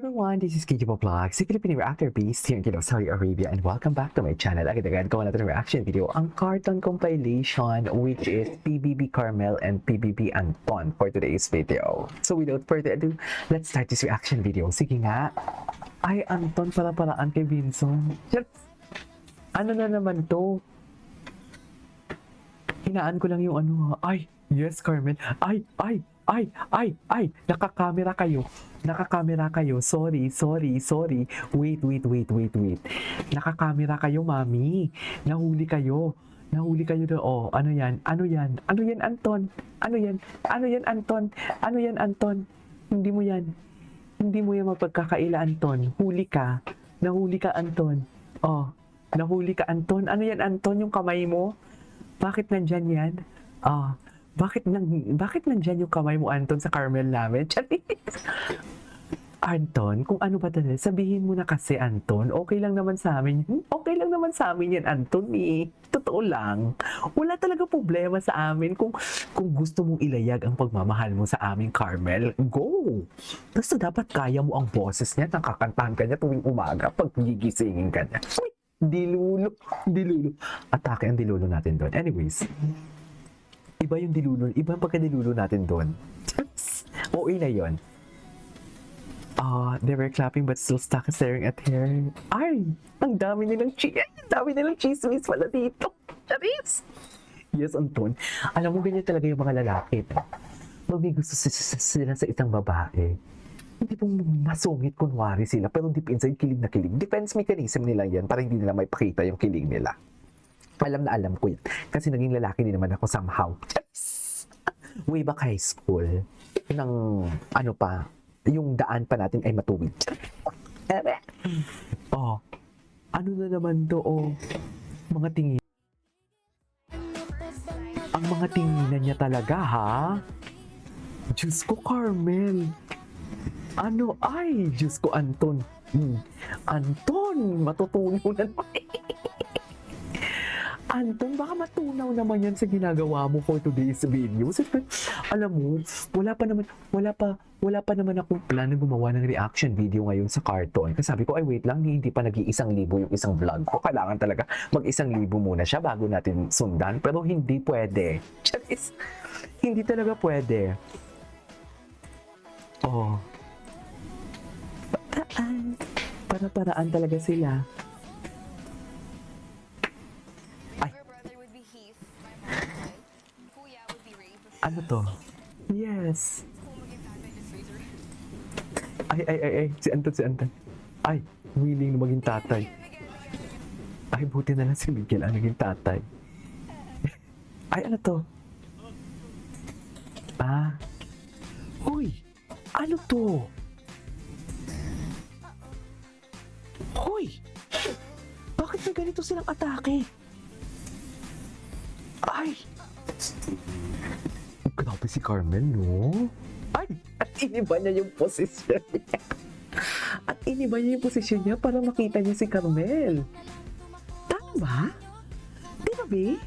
everyone, this is KJ Vlog, si Filipino Reactor Beast here in Saudi Arabia, and welcome back to my channel. Agad-agad gawa natin ng reaction video, ang cartoon compilation, which is PBB Carmel and PBB Anton for today's video. So without further ado, let's start this reaction video. Sige nga. Ay, Anton pala paraan kay Vinson. Ano na naman to? Hinaan ko lang yung ano. Ay, yes, Carmel. Ay, nakakamera kayo. Sorry. Wait. Nakakamera kayo, mami. Nahuli kayo doon. Oh, ano yan, Anton? Hindi mo yan mapagkakaila, Anton. Nahuli ka, Anton. Oh, nahuli ka, Anton. Ano yan, Anton, yung kamay mo? Bakit nandyan yan? Bakit nandyan yung kamay mo, Anton, sa Carmel namin? Anton, kung ano ba talaga, sabihin mo na kasi, Anton. Okay lang naman sa amin yan, Anton, eh. Totoo lang. Wala talaga problema sa amin kung gusto mong ilayag ang pagmamahal mo sa amin, Carmel. Go! Basta dapat kaya mo ang boses niya, nakakantahan ka niya tuwing umaga pag gigisingin ka niya. Uy, dilulo. Atake ang dilulo natin doon. Anyways, iba yung dilulo, iba ang pagkadilulo natin doon. OA na yun. They were clapping but still stuck staring at her. Ay, ang dami nilang chismis pala dito. Charis! Yes, Anton. Alam mo, ganyan talaga yung mga lalaki. Pag may gusto sila sa isang babae, hindi pong masungit kunwari sila, pero deep inside, kilig na kilig. Defense mechanism nila yan para hindi nila may pakita yung kilig nila. Alam na alam ko yan. Kasi naging lalaki din naman ako somehow. Way back high school, yung daan pa natin ay matuwid. Ano na naman to, mga tingin. Ang mga tinginan niya talaga, ha? Diyos ko, Carmel. Diyos ko, Anton. Anton, matutunaw na naman. Anton, baka matunaw naman yan sa ginagawa mo for today's video. Alam mo, wala pa naman akong plan na gumawa ng reaction video ngayon sa cartoon. Kasi sabi ko, ay wait lang, hindi pa nag-1,000 yung isang vlog ko. Kailangan talaga mag-1,000 muna siya bago natin sundan. Pero hindi pwede. Charis, hindi talaga pwede. Paraan talaga sila. Ano to? Yes. Ay, si Anton. Ay, willing na maging tatay. Ay, buti na lang si Miguel ang naging tatay. Ay, ano to? Hoy! Ano to? Hoy! Bakit may ganito silang atake? Ay! Grabe si Carmel, no? Ay! At iniba niya yung posisyon niya. Para makita niya si Carmel. Tama ba? Di ba, be?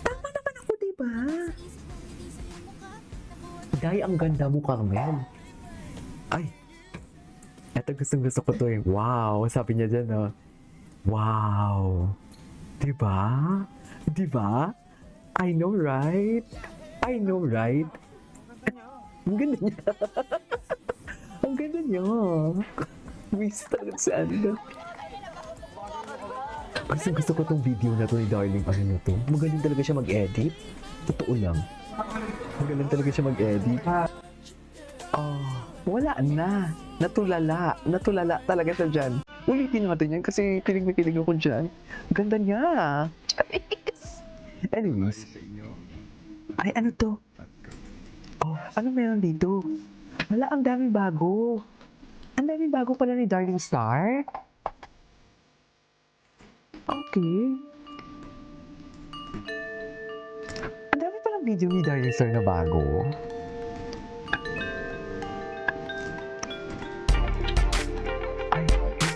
Tama naman ako, di ba? Day, ang ganda mo, Carmel. Ay! Eto gusto ko to, eh. Wow! Sabi niya dyan, no? Wow! Di ba? I know, right? Ang ganda niya. Ang ganda niya. Miss talaga si Ando. Kasi gusto ko tong video na to ni Darling. Ano na to? Magaling talaga siya mag-edit. Totoo lang. Magaling talaga siya mag-edit. Wala na. Natulala talaga siya dyan. Ulitin natin yan kasi kilig ako dyan. Ganda niya. Anyways. Ay, ano to? Ano meron dito? Wala, ang daming bago. Ang daming bago pala ni Darling Star. Okay. Ang dami palang video ni Darling Star na bago. Ay,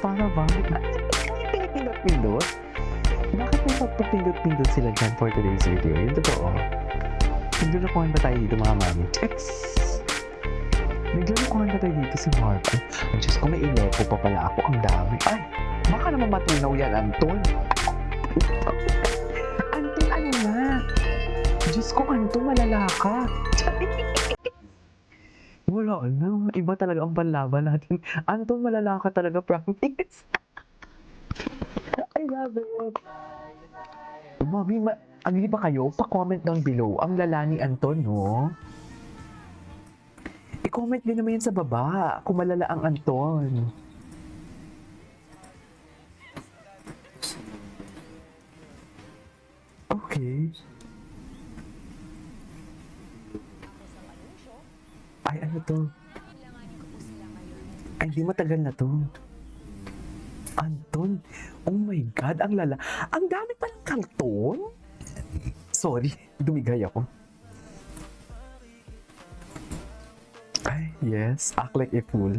para bang? Pinipindot? Bakit may pagpapindot-pindot sila dyan for today's video? Yung totoo. Hindi na kumain ba tayo dito, mga mami? Naglulukuhan na tayo dito si Marco. Ang Diyos ko, may ilepo pa pala ako. Ang dami. Ay, baka naman matunaw yan, Anton. Anton, ano na? Diyos ko, Anton, malala ka. Wala na. Iba talaga ang panlaban natin. Anton, malala ka talaga, promise. I love it. Mami, agree ba kayo? Pa-comment down below. Ang lala ni Anton, no? I-comment din naman yan sa baba kung malala ang Anton. Okay. Ay, ano to? Ay, hindi matagal na to. Anton, oh my God, ang lala. Ang dami palang karton. Sorry, dumigay ako. Ay, yes, act like a fool.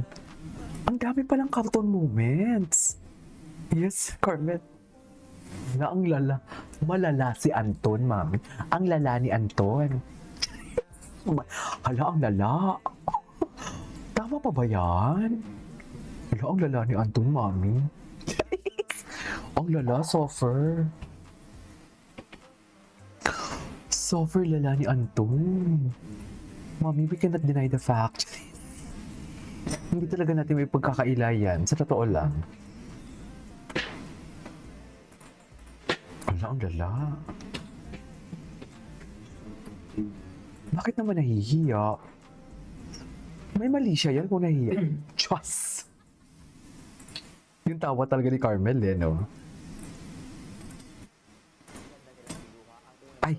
Ang dami palang cartoon moments. Yes, Carmen. Na ang lala. Malala si Anton, mami. Ang lala ni Anton. Hala, ang lala. Tama pa ba yan? Hala, ang lala ni Anton, mami. Ang lala, suffer. Suffer lala ni Anton. Mami, we cannot deny the fact. Hindi talaga natin may pagkakaila yan. Sa totoo lang. Wala, ang lala. Bakit naman nahihiya? May mali siya yan kung nahihiya. Diyos! Yung tawa talaga ni Carmel, eh, no? Ay!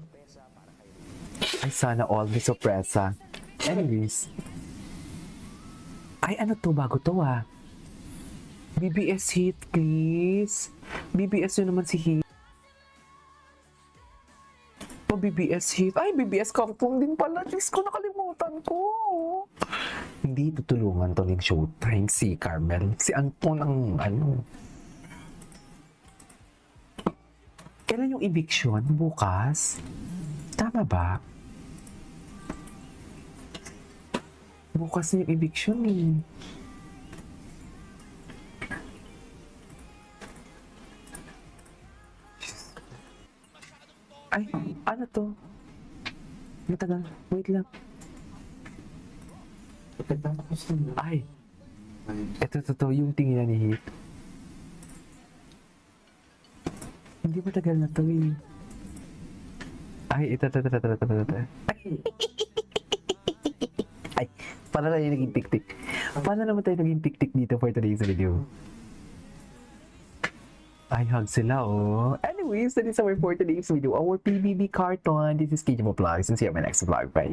Ay, sana all may sorpresa. Anyways. Ay, ano to? Bago to, ah. BBS hit, please. BBS yun naman si hit. BBS hit. Ay, BBS cartoon din pala. Diyos ko, nakalimutan ko. Hindi tutulungan to ng Showtime si Carmel. Si Anton ang ano. Kailan yung eviction? Bukas? Tama ba? Bukas na yung eviction eh. Ay, ano to? Matagal. Wait lang. Ay. Ito, yung tingin na ni Hit. Hindi matagal na to eh. Ay, ito. Ay, paano tayo naging tik-tik? Paano naman tayo naging tik-tik dito for today's video? Ay, hug sila, oh. Anyways, that is our for today's video. Our PBB carton. This is KJ Vlogs and see you in my next vlog. Bye.